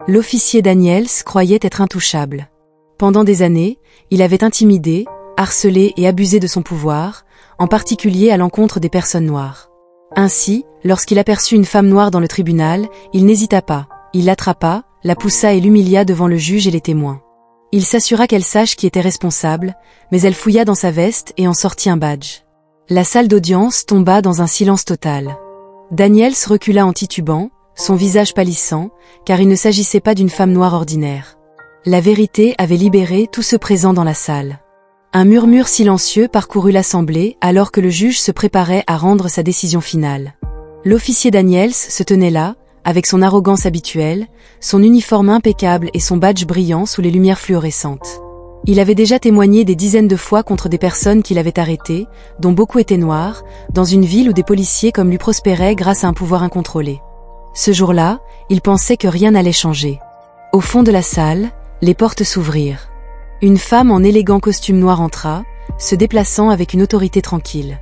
L'officier Daniels croyait être intouchable. Pendant des années, il avait intimidé, harcelé et abusé de son pouvoir, en particulier à l'encontre des personnes noires. Ainsi, lorsqu'il aperçut une femme noire dans le tribunal, il n'hésita pas, il l'attrapa, la poussa et l'humilia devant le juge et les témoins. Il s'assura qu'elle sache qui était responsable, mais elle fouilla dans sa veste et en sortit un badge. La salle d'audience tomba dans un silence total. Daniels recula en titubant, son visage pâlissant, car il ne s'agissait pas d'une femme noire ordinaire. La vérité avait libéré tous ceux présents dans la salle. Un murmure silencieux parcourut l'assemblée alors que le juge se préparait à rendre sa décision finale. L'officier Daniels se tenait là, avec son arrogance habituelle, son uniforme impeccable et son badge brillant sous les lumières fluorescentes. Il avait déjà témoigné des dizaines de fois contre des personnes qu'il avait arrêtées, dont beaucoup étaient noires, dans une ville où des policiers comme lui prospéraient grâce à un pouvoir incontrôlé. Ce jour-là, il pensait que rien n'allait changer. Au fond de la salle, les portes s'ouvrirent. Une femme en élégant costume noir entra, se déplaçant avec une autorité tranquille.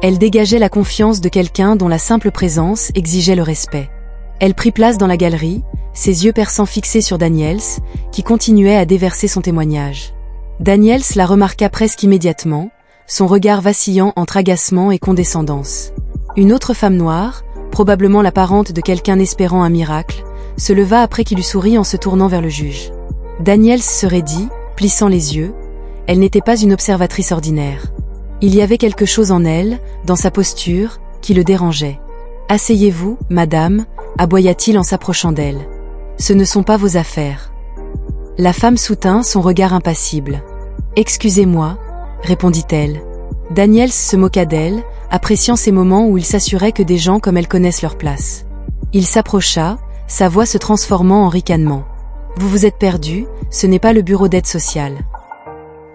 Elle dégageait la confiance de quelqu'un dont la simple présence exigeait le respect. Elle prit place dans la galerie, ses yeux perçants fixés sur Daniels, qui continuait à déverser son témoignage. Daniels la remarqua presque immédiatement, son regard vacillant entre agacement et condescendance. Une autre femme noire, probablement la parente de quelqu'un espérant un miracle, se leva après qu'il eut souri en se tournant vers le juge. Daniels se raidit, plissant les yeux. Elle n'était pas une observatrice ordinaire. Il y avait quelque chose en elle, dans sa posture, qui le dérangeait. « Asseyez-vous, madame », aboya-t-il en s'approchant d'elle. « Ce ne sont pas vos affaires. » La femme soutint son regard impassible. « Excusez-moi », répondit-elle. Daniels se moqua d'elle, appréciant ces moments où il s'assurait que des gens comme elle connaissent leur place. Il s'approcha, sa voix se transformant en ricanement. « Vous vous êtes perdu, ce n'est pas le bureau d'aide sociale. »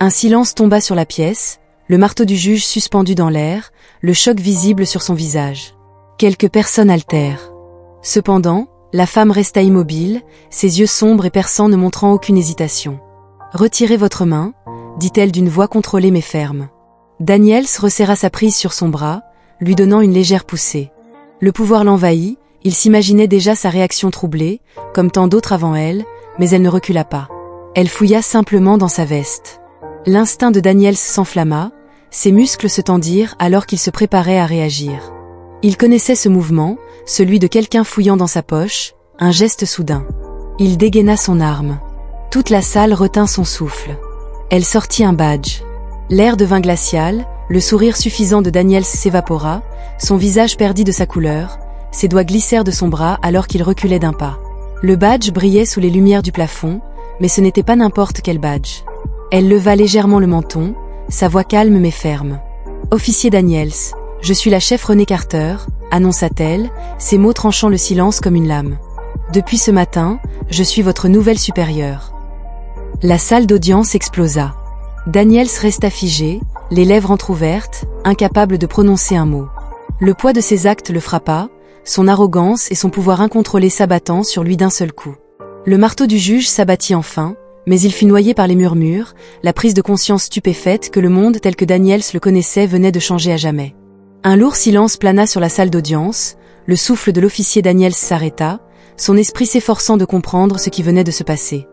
Un silence tomba sur la pièce, le marteau du juge suspendu dans l'air, le choc visible sur son visage. Quelques personnes altèrent. Cependant, la femme resta immobile, ses yeux sombres et perçants ne montrant aucune hésitation. « Retirez votre main », dit-elle d'une voix contrôlée mais ferme. Daniels resserra sa prise sur son bras, lui donnant une légère poussée. Le pouvoir l'envahit, il s'imaginait déjà sa réaction troublée, comme tant d'autres avant elle, mais elle ne recula pas. Elle fouilla simplement dans sa veste. L'instinct de Daniels s'enflamma, ses muscles se tendirent alors qu'il se préparait à réagir. Il connaissait ce mouvement, celui de quelqu'un fouillant dans sa poche, un geste soudain. Il dégaina son arme. Toute la salle retint son souffle. Elle sortit un badge. L'air devint glacial, le sourire suffisant de Daniels s'évapora, son visage perdit de sa couleur, ses doigts glissèrent de son bras alors qu'il reculait d'un pas. Le badge brillait sous les lumières du plafond, mais ce n'était pas n'importe quel badge. Elle leva légèrement le menton, sa voix calme mais ferme. « Officier Daniels, je suis la chef Renée Carter », annonça-t-elle, ses mots tranchant le silence comme une lame. « Depuis ce matin, je suis votre nouvelle supérieure. » La salle d'audience explosa. Daniels resta figé, les lèvres entr'ouvertes, incapable de prononcer un mot. Le poids de ses actes le frappa, son arrogance et son pouvoir incontrôlé s'abattant sur lui d'un seul coup. Le marteau du juge s'abattit enfin, mais il fut noyé par les murmures, la prise de conscience stupéfaite que le monde tel que Daniels le connaissait venait de changer à jamais. Un lourd silence plana sur la salle d'audience, le souffle de l'officier Daniels s'arrêta, son esprit s'efforçant de comprendre ce qui venait de se passer.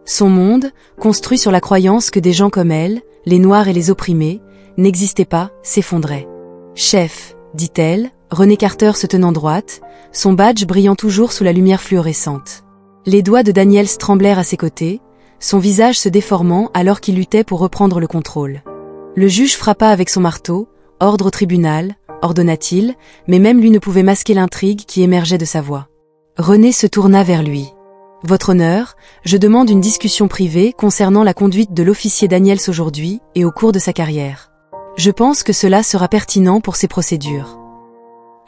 Son monde, construit sur la croyance que des gens comme elle, les noirs et les opprimés, n'existaient pas, s'effondrait. « Chef », dit-elle, Renée Carter se tenant droite, son badge brillant toujours sous la lumière fluorescente. Les doigts de Daniels tremblèrent à ses côtés, son visage se déformant alors qu'il luttait pour reprendre le contrôle. Le juge frappa avec son marteau, « Ordre au tribunal », ordonna-t-il, mais même lui ne pouvait masquer l'intrigue qui émergeait de sa voix. Renée se tourna vers lui. « Votre honneur, je demande une discussion privée concernant la conduite de l'officier Daniels aujourd'hui et au cours de sa carrière. Je pense que cela sera pertinent pour ces procédures. »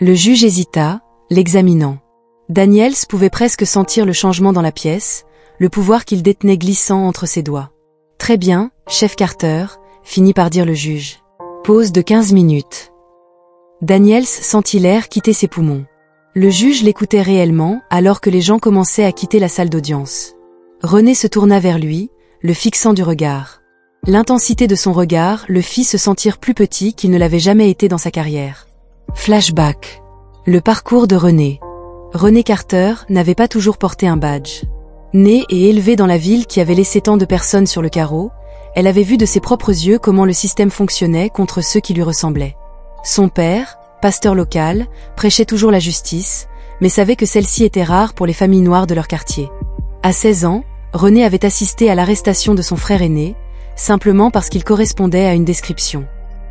Le juge hésita, l'examinant. Daniels pouvait presque sentir le changement dans la pièce, le pouvoir qu'il détenait glissant entre ses doigts. « Très bien, chef Carter », finit par dire le juge. Pause de 15 minutes. Daniels sentit l'air quitter ses poumons. Le juge l'écoutait réellement alors que les gens commençaient à quitter la salle d'audience. Renée se tourna vers lui, le fixant du regard. L'intensité de son regard le fit se sentir plus petit qu'il ne l'avait jamais été dans sa carrière. Flashback. Le parcours de Renée. Renée Carter n'avait pas toujours porté un badge. Née et élevée dans la ville qui avait laissé tant de personnes sur le carreau, elle avait vu de ses propres yeux comment le système fonctionnait contre ceux qui lui ressemblaient. Son père, pasteur local, prêchait toujours la justice, mais savait que celle-ci était rare pour les familles noires de leur quartier. À 16 ans, Renée avait assisté à l'arrestation de son frère aîné, simplement parce qu'il correspondait à une description.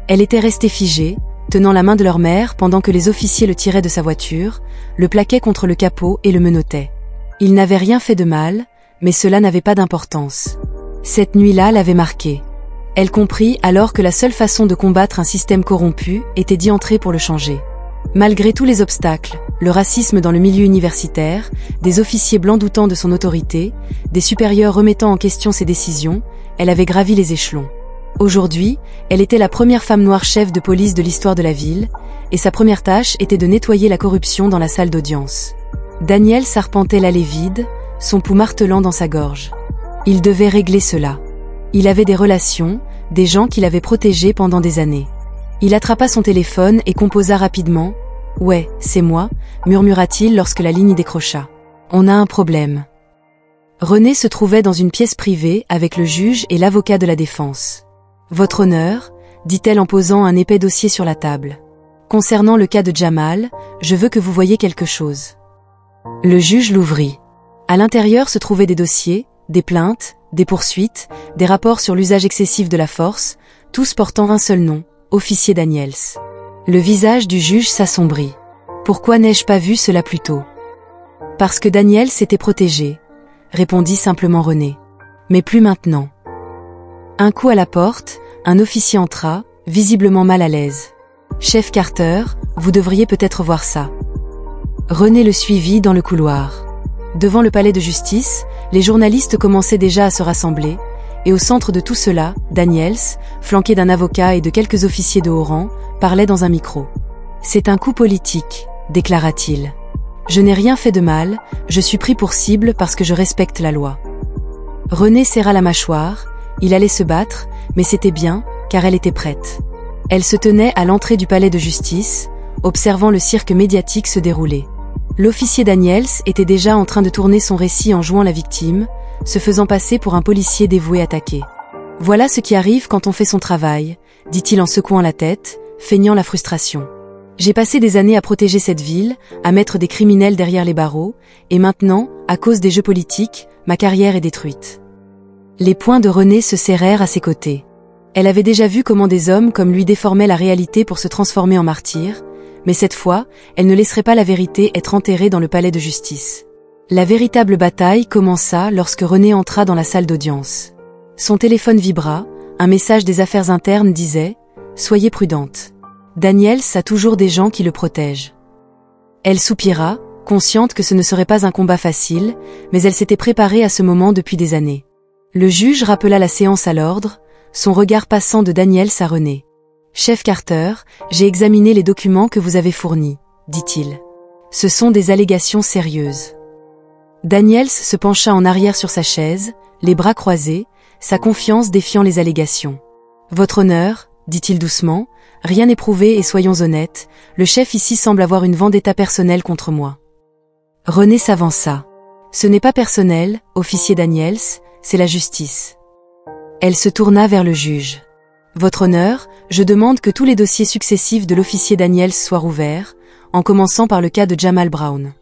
Elle était restée figée, tenant la main de leur mère pendant que les officiers le tiraient de sa voiture, le plaquaient contre le capot et le menottaient. Il n'avait rien fait de mal, mais cela n'avait pas d'importance. Cette nuit-là l'avait marquée. Elle comprit alors que la seule façon de combattre un système corrompu était d'y entrer pour le changer. Malgré tous les obstacles, le racisme dans le milieu universitaire, des officiers blancs doutant de son autorité, des supérieurs remettant en question ses décisions, elle avait gravi les échelons. Aujourd'hui, elle était la première femme noire chef de police de l'histoire de la ville, et sa première tâche était de nettoyer la corruption dans la salle d'audience. Daniel s'arpentait l'allée vide, son pouls martelant dans sa gorge. Il devait régler cela. Il avait des relations, des gens qu'il avait protégés pendant des années. Il attrapa son téléphone et composa rapidement. « Ouais, c'est moi », murmura-t-il lorsque la ligne décrocha. « On a un problème. » Renée se trouvait dans une pièce privée avec le juge et l'avocat de la défense. « Votre honneur », dit-elle en posant un épais dossier sur la table. « Concernant le cas de Jamal, je veux que vous voyiez quelque chose. » Le juge l'ouvrit. À l'intérieur se trouvaient des dossiers, des plaintes, des poursuites, des rapports sur l'usage excessif de la force, tous portant un seul nom, officier Daniels. Le visage du juge s'assombrit. Pourquoi n'ai-je pas vu cela plus tôt? Parce que Daniels s'était protégé, répondit simplement Renée. Mais plus maintenant. Un coup à la porte, un officier entra, visiblement mal à l'aise. Chef Carter, vous devriez peut-être voir ça. Renée le suivit dans le couloir. Devant le palais de justice, les journalistes commençaient déjà à se rassembler, et au centre de tout cela, Daniels, flanqué d'un avocat et de quelques officiers de haut rang, parlait dans un micro. « C'est un coup politique », déclara-t-il. « Je n'ai rien fait de mal, je suis pris pour cible parce que je respecte la loi. » Renée serra la mâchoire, il allait se battre, mais c'était bien, car elle était prête. Elle se tenait à l'entrée du palais de justice, observant le cirque médiatique se dérouler. L'officier Daniels était déjà en train de tourner son récit en jouant la victime, se faisant passer pour un policier dévoué attaqué. « Voilà ce qui arrive quand on fait son travail », dit-il en secouant la tête, feignant la frustration. « J'ai passé des années à protéger cette ville, à mettre des criminels derrière les barreaux, et maintenant, à cause des jeux politiques, ma carrière est détruite. » Les poings de Renée se serrèrent à ses côtés. Elle avait déjà vu comment des hommes comme lui déformaient la réalité pour se transformer en martyrs, mais cette fois, elle ne laisserait pas la vérité être enterrée dans le palais de justice. La véritable bataille commença lorsque Renée entra dans la salle d'audience. Son téléphone vibra, un message des affaires internes disait « Soyez prudente. Daniels a toujours des gens qui le protègent. » Elle soupira, consciente que ce ne serait pas un combat facile, mais elle s'était préparée à ce moment depuis des années. Le juge rappela la séance à l'ordre, son regard passant de Daniels à Renée. « Chef Carter, j'ai examiné les documents que vous avez fournis, » dit-il. « Ce sont des allégations sérieuses. » Daniels se pencha en arrière sur sa chaise, les bras croisés, sa confiance défiant les allégations. « Votre honneur, » dit-il doucement, « rien n'est prouvé et soyons honnêtes, le chef ici semble avoir une vendetta personnelle contre moi. » Renée s'avança. « Ce n'est pas personnel, officier Daniels, c'est la justice. » Elle se tourna vers le juge. « Votre honneur, je demande que tous les dossiers successifs de l'officier Daniels soient rouverts, en commençant par le cas de Jamal Brown. »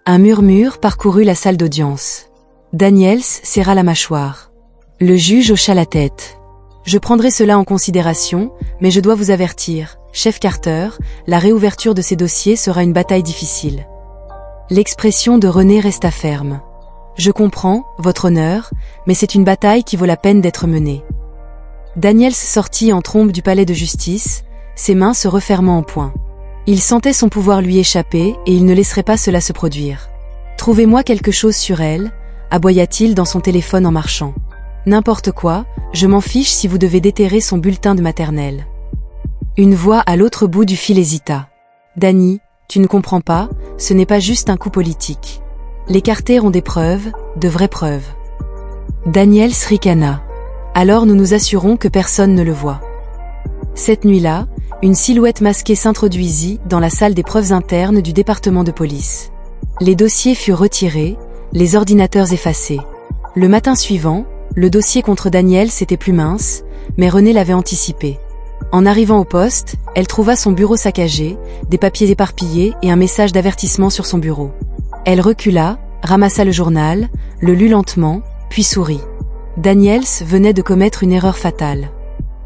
Un murmure parcourut la salle d'audience. Daniels serra la mâchoire. Le juge hocha la tête. « Je prendrai cela en considération, mais je dois vous avertir, chef Carter, la réouverture de ces dossiers sera une bataille difficile. » L'expression de Renée resta ferme. « Je comprends, votre honneur, mais c'est une bataille qui vaut la peine d'être menée. » Daniels sortit en trombe du palais de justice, ses mains se refermant en poing. Il sentait son pouvoir lui échapper et il ne laisserait pas cela se produire. « Trouvez-moi quelque chose sur elle », aboya-t-il dans son téléphone en marchant. « N'importe quoi, je m'en fiche si vous devez déterrer son bulletin de maternelle. » Une voix à l'autre bout du fil hésita. « Danny, tu ne comprends pas, ce n'est pas juste un coup politique. Les Carter ont des preuves, de vraies preuves. » Daniels ricana. « Alors nous nous assurons que personne ne le voit. » Cette nuit-là, une silhouette masquée s'introduisit dans la salle des preuves internes du département de police. Les dossiers furent retirés, les ordinateurs effacés. Le matin suivant, le dossier contre Daniels était plus mince, mais Renée l'avait anticipé. En arrivant au poste, elle trouva son bureau saccagé, des papiers éparpillés et un message d'avertissement sur son bureau. Elle recula, ramassa le journal, le lut lentement, puis sourit. Daniels venait de commettre une erreur fatale.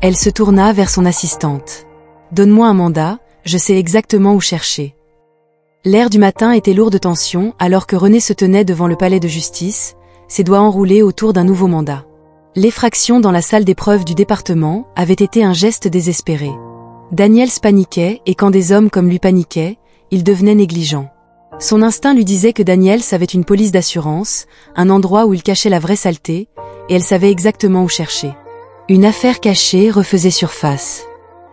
Elle se tourna vers son assistante. « Donne-moi un mandat, je sais exactement où chercher. » L'air du matin était lourd de tension alors que Renée se tenait devant le palais de justice, ses doigts enroulés autour d'un nouveau mandat. L'effraction dans la salle d'épreuves du département avait été un geste désespéré. Daniels paniquait et quand des hommes comme lui paniquaient, il devenait négligent. Son instinct lui disait que Daniels avait une police d'assurance, un endroit où il cachait la vraie saleté, et elle savait exactement où chercher. Une affaire cachée refaisait surface.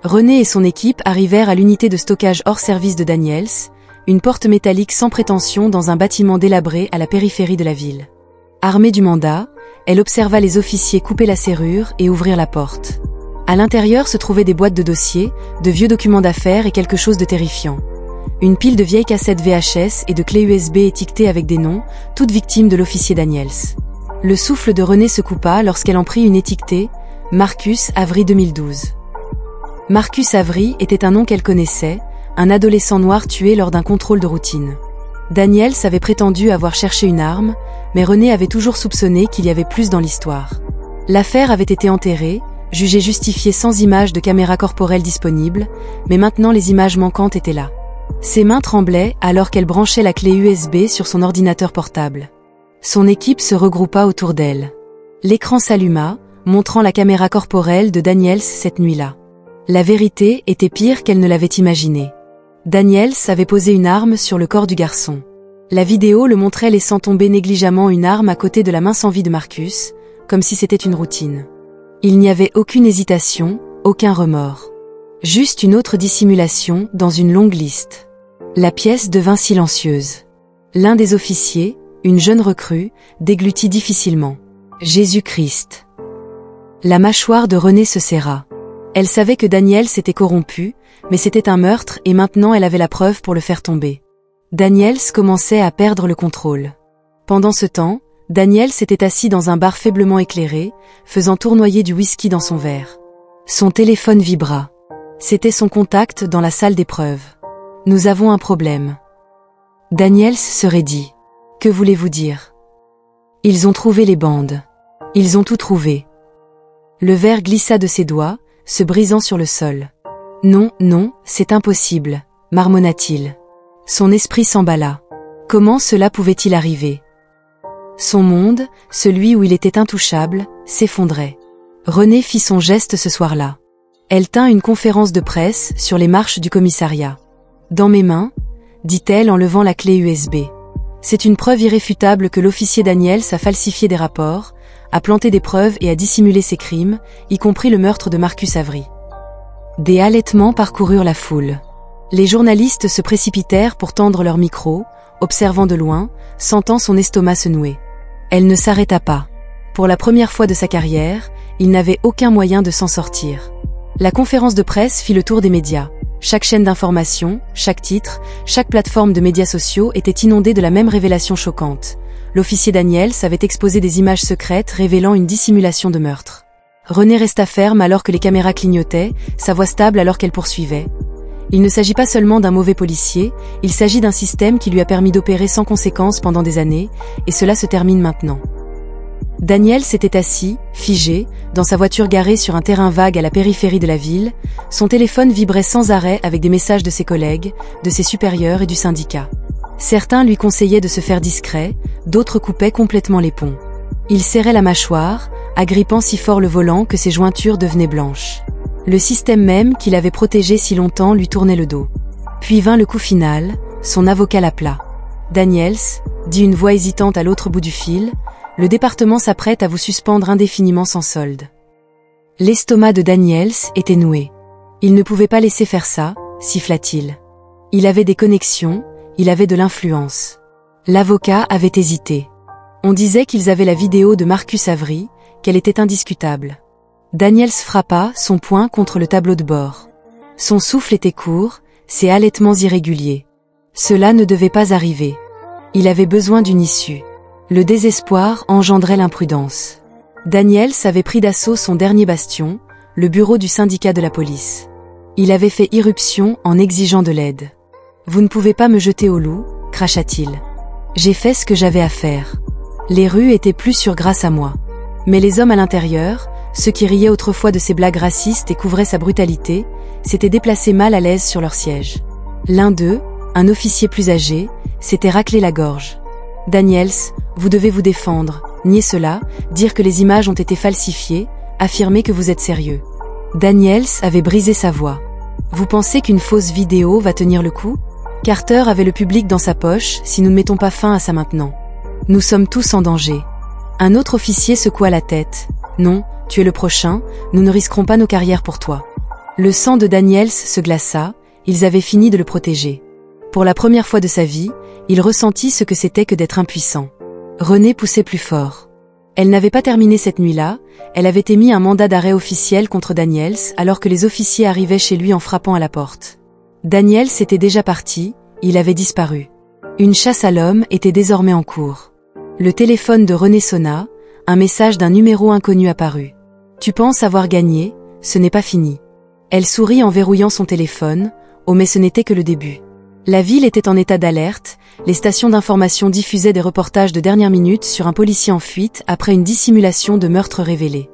Renée et son équipe arrivèrent à l'unité de stockage hors service de Daniels, une porte métallique sans prétention dans un bâtiment délabré à la périphérie de la ville. Armée du mandat, elle observa les officiers couper la serrure et ouvrir la porte. À l'intérieur se trouvaient des boîtes de dossiers, de vieux documents d'affaires et quelque chose de terrifiant. Une pile de vieilles cassettes VHS et de clés USB étiquetées avec des noms, toutes victimes de l'officier Daniels. Le souffle de Renée se coupa lorsqu'elle en prit une étiquetée « Marcus Avery 2012 ». Marcus Avery était un nom qu'elle connaissait, un adolescent noir tué lors d'un contrôle de routine. Daniels avait prétendu avoir cherché une arme, mais Renée avait toujours soupçonné qu'il y avait plus dans l'histoire. L'affaire avait été enterrée, jugée justifiée sans images de caméra corporelle disponibles, mais maintenant les images manquantes étaient là. Ses mains tremblaient alors qu'elle branchait la clé USB sur son ordinateur portable. Son équipe se regroupa autour d'elle. L'écran s'alluma, montrant la caméra corporelle de Daniels cette nuit-là. La vérité était pire qu'elle ne l'avait imaginé. Daniels avait posé une arme sur le corps du garçon. La vidéo le montrait laissant tomber négligemment une arme à côté de la main sans vie de Marcus, comme si c'était une routine. Il n'y avait aucune hésitation, aucun remords. Juste une autre dissimulation dans une longue liste. La pièce devint silencieuse. L'un des officiers, une jeune recrue, déglutit difficilement. Jésus-Christ. La mâchoire de Renée se serra. Elle savait que Daniels s'était corrompu, mais c'était un meurtre et maintenant elle avait la preuve pour le faire tomber. Daniels commençait à perdre le contrôle. Pendant ce temps, Daniels s'était assis dans un bar faiblement éclairé, faisant tournoyer du whisky dans son verre. Son téléphone vibra. C'était son contact dans la salle d'épreuve. « Nous avons un problème. » Daniels se raidit. « Que voulez-vous dire ? » « Ils ont trouvé les bandes. Ils ont tout trouvé. » Le verre glissa de ses doigts, se brisant sur le sol. « Non, non, c'est impossible, » marmonna-t-il. Son esprit s'emballa. Comment cela pouvait-il arriver ? Son monde, celui où il était intouchable, s'effondrait. Renée fit son geste ce soir-là. Elle tint une conférence de presse sur les marches du commissariat. « Dans mes mains, » dit-elle en levant la clé USB. C'est une preuve irréfutable que l'officier Daniels a falsifié des rapports, a planté des preuves et a dissimulé ses crimes, y compris le meurtre de Marcus Avery. Des halètements parcoururent la foule. Les journalistes se précipitèrent pour tendre leur micro, observant de loin, sentant son estomac se nouer. Elle ne s'arrêta pas. Pour la première fois de sa carrière, il n'avait aucun moyen de s'en sortir. La conférence de presse fit le tour des médias. Chaque chaîne d'information, chaque titre, chaque plateforme de médias sociaux était inondée de la même révélation choquante. L'officier Daniels avait exposé des images secrètes révélant une dissimulation de meurtre. Renée resta ferme alors que les caméras clignotaient, sa voix stable alors qu'elle poursuivait. Il ne s'agit pas seulement d'un mauvais policier, il s'agit d'un système qui lui a permis d'opérer sans conséquence pendant des années, et cela se termine maintenant. Daniels s'était assis, figé, dans sa voiture garée sur un terrain vague à la périphérie de la ville, son téléphone vibrait sans arrêt avec des messages de ses collègues, de ses supérieurs et du syndicat. Certains lui conseillaient de se faire discret, d'autres coupaient complètement les ponts. Il serrait la mâchoire, agrippant si fort le volant que ses jointures devenaient blanches. Le système même qui l'avait protégé si longtemps lui tournait le dos. Puis vint le coup final, son avocat l'appela. « Daniels, » dit une voix hésitante à l'autre bout du fil, « le département s'apprête à vous suspendre indéfiniment sans solde. » L'estomac de Daniels était noué. Il ne pouvait pas laisser faire ça, siffla-t-il. Il avait des connexions, il avait de l'influence. L'avocat avait hésité. On disait qu'ils avaient la vidéo de Marcus Avery, qu'elle était indiscutable. Daniels frappa son poing contre le tableau de bord. Son souffle était court, ses halètements irréguliers. Cela ne devait pas arriver. Il avait besoin d'une issue. Le désespoir engendrait l'imprudence. Daniels avait pris d'assaut son dernier bastion, le bureau du syndicat de la police. Il avait fait irruption en exigeant de l'aide. « Vous ne pouvez pas me jeter au loup » cracha-t-il. « J'ai fait ce que j'avais à faire. Les rues étaient plus sûres grâce à moi. » Mais les hommes à l'intérieur, ceux qui riaient autrefois de ses blagues racistes et couvraient sa brutalité, s'étaient déplacés mal à l'aise sur leur siège. L'un d'eux, un officier plus âgé, s'était raclé la gorge. « Daniels, vous devez vous défendre, nier cela, dire que les images ont été falsifiées, affirmer que vous êtes sérieux. » Daniels avait brisé sa voix. « Vous pensez qu'une fausse vidéo va tenir le coup ? Carter avait le public dans sa poche si nous ne mettons pas fin à ça maintenant. Nous sommes tous en danger. » Un autre officier secoua la tête. « Non, tu es le prochain, nous ne risquerons pas nos carrières pour toi. » Le sang de Daniels se glaça, ils avaient fini de le protéger. Pour la première fois de sa vie, il ressentit ce que c'était que d'être impuissant. René poussait plus fort. Elle n'avait pas terminé cette nuit-là, elle avait émis un mandat d'arrêt officiel contre Daniels alors que les officiers arrivaient chez lui en frappant à la porte. Daniels était déjà parti, il avait disparu. Une chasse à l'homme était désormais en cours. Le téléphone de René sonna, un message d'un numéro inconnu apparut. « Tu penses avoir gagné, ce n'est pas fini. » Elle sourit en verrouillant son téléphone, oh mais ce n'était que le début. La ville était en état d'alerte, les stations d'information diffusaient des reportages de dernière minute sur un policier en fuite après une dissimulation de meurtre révélée.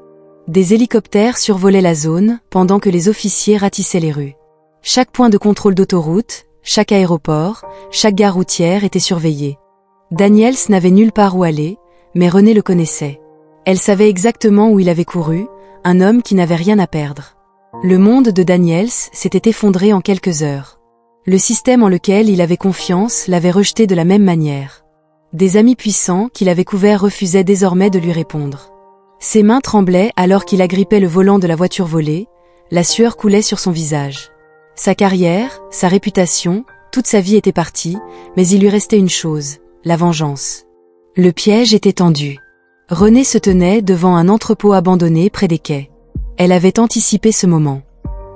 Des hélicoptères survolaient la zone pendant que les officiers ratissaient les rues. Chaque point de contrôle d'autoroute, chaque aéroport, chaque gare routière était surveillé. Daniels n'avait nulle part où aller, mais René le connaissait. Elle savait exactement où il avait couru, un homme qui n'avait rien à perdre. Le monde de Daniels s'était effondré en quelques heures. Le système en lequel il avait confiance l'avait rejeté de la même manière. Des amis puissants qu'il avait couverts refusaient désormais de lui répondre. Ses mains tremblaient alors qu'il agrippait le volant de la voiture volée, la sueur coulait sur son visage. Sa carrière, sa réputation, toute sa vie était partie, mais il lui restait une chose, la vengeance. Le piège était tendu. René se tenait devant un entrepôt abandonné près des quais. Elle avait anticipé ce moment.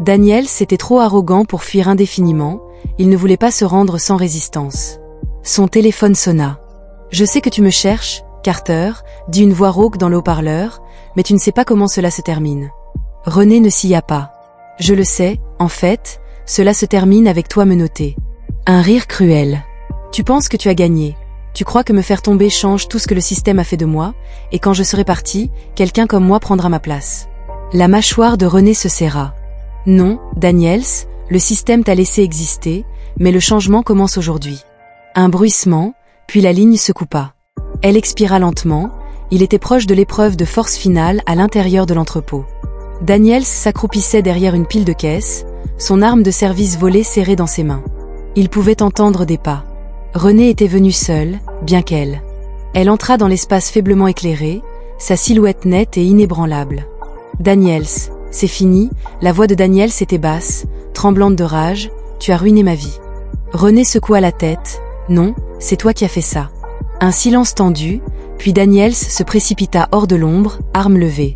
Daniels était trop arrogant pour fuir indéfiniment, il ne voulait pas se rendre sans résistance. Son téléphone sonna. « Je sais que tu me cherches, Carter », dit une voix rauque dans le haut-parleur, « mais tu ne sais pas comment cela se termine. » René ne scia pas. « Je le sais, en fait, cela se termine avec toi menotté. » Un rire cruel. « Tu penses que tu as gagné. Tu crois que me faire tomber change tout ce que le système a fait de moi, et quand je serai parti, quelqu'un comme moi prendra ma place. » La mâchoire de René se serra. « Non, Daniels, le système t'a laissé exister, mais le changement commence aujourd'hui. » Un bruissement, puis la ligne se coupa. Elle expira lentement, il était proche de l'épreuve de force finale à l'intérieur de l'entrepôt. Daniels s'accroupissait derrière une pile de caisses, son arme de service volée serrée dans ses mains. Il pouvait entendre des pas. René était venue seule, bien qu'elle. Elle entra dans l'espace faiblement éclairé, sa silhouette nette et inébranlable. « Daniels, c'est fini », la voix de Daniels était basse, tremblante de rage, « tu as ruiné ma vie. » René secoua la tête, « Non, c'est toi qui as fait ça. » Un silence tendu, puis Daniels se précipita hors de l'ombre, arme levée.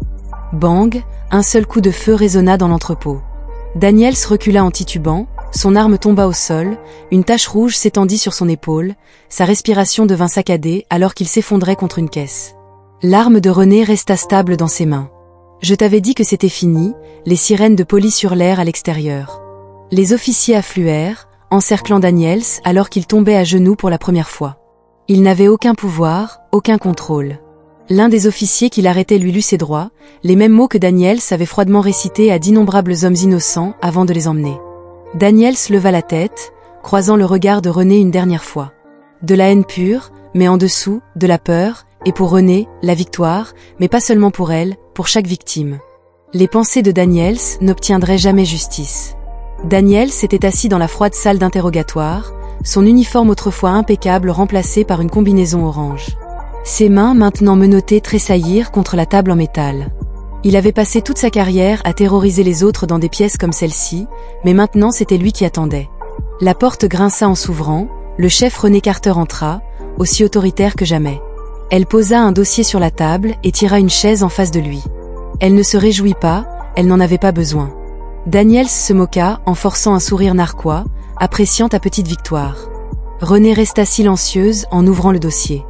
Bang, un seul coup de feu résonna dans l'entrepôt. Daniels recula en titubant, son arme tomba au sol, une tache rouge s'étendit sur son épaule, sa respiration devint saccadée alors qu'il s'effondrait contre une caisse. L'arme de René resta stable dans ses mains. « Je t'avais dit que c'était fini », les sirènes de police hurlèrent à l'extérieur. Les officiers affluèrent, encerclant Daniels alors qu'il tombait à genoux pour la première fois. Il n'avait aucun pouvoir, aucun contrôle. L'un des officiers qui l'arrêtait lui lut ses droits, les mêmes mots que Daniels avait froidement récités à d'innombrables hommes innocents avant de les emmener. Daniels leva la tête, croisant le regard de René une dernière fois. De la haine pure, mais en dessous, de la peur, et pour René, la victoire, mais pas seulement pour elle, pour chaque victime. Les pensées de Daniels n'obtiendraient jamais justice. Daniels s'était assis dans la froide salle d'interrogatoire, son uniforme autrefois impeccable remplacé par une combinaison orange. Ses mains maintenant menottées tressaillirent contre la table en métal. Il avait passé toute sa carrière à terroriser les autres dans des pièces comme celle-ci, mais maintenant c'était lui qui attendait. La porte grinça en s'ouvrant, le chef René Carter entra, aussi autoritaire que jamais. Elle posa un dossier sur la table et tira une chaise en face de lui. Elle ne se réjouit pas, elle n'en avait pas besoin. Daniels se moqua en forçant un sourire narquois, appréciant ta petite victoire. René resta silencieuse en ouvrant le dossier.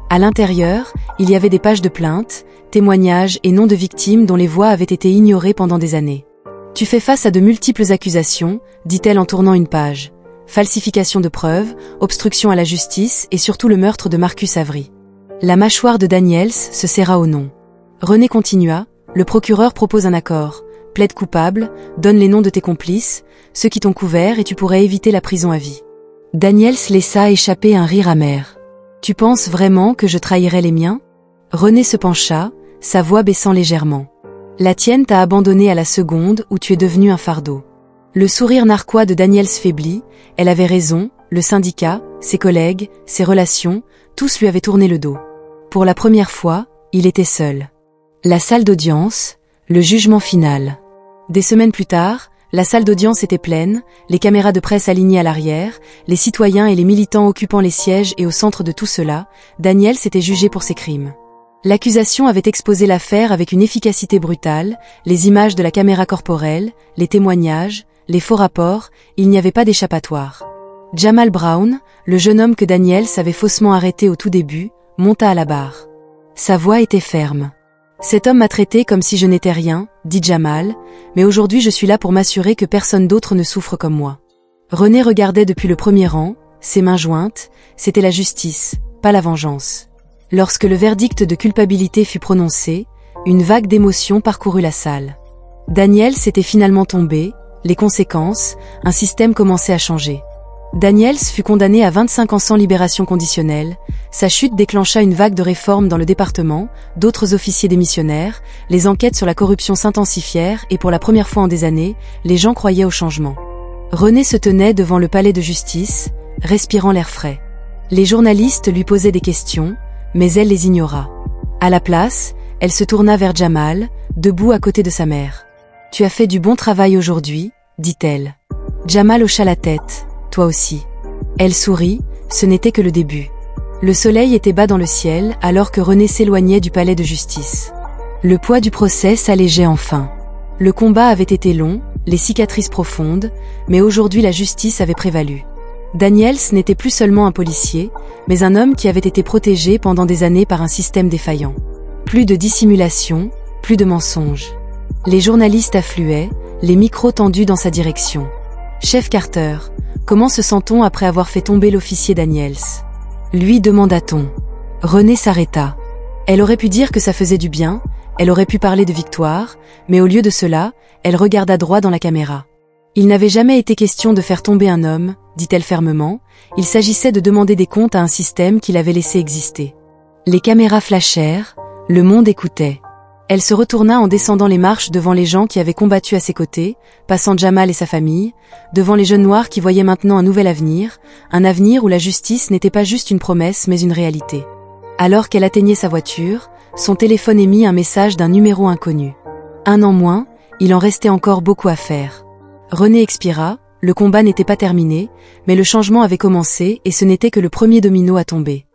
À l'intérieur, il y avait des pages de plaintes, témoignages et noms de victimes dont les voix avaient été ignorées pendant des années. « Tu fais face à de multiples accusations », dit-elle en tournant une page. Falsification de preuves, obstruction à la justice et surtout le meurtre de Marcus Avery. La mâchoire de Daniels se serra au nom. René continua, le procureur propose un accord. Plaide coupable, donne les noms de tes complices, ceux qui t'ont couvert et tu pourrais éviter la prison à vie. Daniels laissa échapper un rire amer. Tu penses vraiment que je trahirais les miens? René se pencha, sa voix baissant légèrement. La tienne t'a abandonné à la seconde où tu es devenu un fardeau. Le sourire narquois de Daniels faiblit, elle avait raison, le syndicat, ses collègues, ses relations, tous lui avaient tourné le dos. Pour la première fois, il était seul. La salle d'audience, le jugement final. Des semaines plus tard, la salle d'audience était pleine, les caméras de presse alignées à l'arrière, les citoyens et les militants occupant les sièges et au centre de tout cela, Daniels était jugé pour ses crimes. L'accusation avait exposé l'affaire avec une efficacité brutale, les images de la caméra corporelle, les témoignages, les faux rapports, il n'y avait pas d'échappatoire. Jamal Brown, le jeune homme que Daniels avait faussement arrêté au tout début, monta à la barre. Sa voix était ferme. « Cet homme m'a traité comme si je n'étais rien, dit Jamal, mais aujourd'hui je suis là pour m'assurer que personne d'autre ne souffre comme moi. » René regardait depuis le premier rang, ses mains jointes, c'était la justice, pas la vengeance. Lorsque le verdict de culpabilité fut prononcé, une vague d'émotion parcourut la salle. Daniels était finalement tombé, les conséquences, un système commençait à changer. Daniels fut condamné à 25 ans sans libération conditionnelle, sa chute déclencha une vague de réformes dans le département, d'autres officiers démissionnèrent, les enquêtes sur la corruption s'intensifièrent et pour la première fois en des années, les gens croyaient au changement. René se tenait devant le palais de justice, respirant l'air frais. Les journalistes lui posaient des questions, mais elle les ignora. À la place, elle se tourna vers Jamal, debout à côté de sa mère. « Tu as fait du bon travail aujourd'hui, dit-elle. Jamal hocha la tête. Toi aussi. Elle sourit, ce n'était que le début. Le soleil était bas dans le ciel alors que René s'éloignait du palais de justice. Le poids du procès s'allégeait enfin. Le combat avait été long, les cicatrices profondes, mais aujourd'hui la justice avait prévalu. Daniels n'était plus seulement un policier, mais un homme qui avait été protégé pendant des années par un système défaillant. Plus de dissimulation, plus de mensonges. Les journalistes affluaient, les micros tendus dans sa direction. « Chef Carter, comment se sent-on après avoir fait tomber l'officier Daniels ?» lui demanda-t-on. René s'arrêta. Elle aurait pu dire que ça faisait du bien, elle aurait pu parler de victoire, mais au lieu de cela, elle regarda droit dans la caméra. Il n'avait jamais été question de faire tomber un homme, dit-elle fermement, il s'agissait de demander des comptes à un système qui l'avait laissé exister. Les caméras flashèrent, le monde écoutait. Elle se retourna en descendant les marches devant les gens qui avaient combattu à ses côtés, passant Jamal et sa famille, devant les jeunes noirs qui voyaient maintenant un nouvel avenir, un avenir où la justice n'était pas juste une promesse mais une réalité. Alors qu'elle atteignait sa voiture, son téléphone émit un message d'un numéro inconnu. 1 an moins, il en restait encore beaucoup à faire. René expira, le combat n'était pas terminé, mais le changement avait commencé et ce n'était que le premier domino à tomber.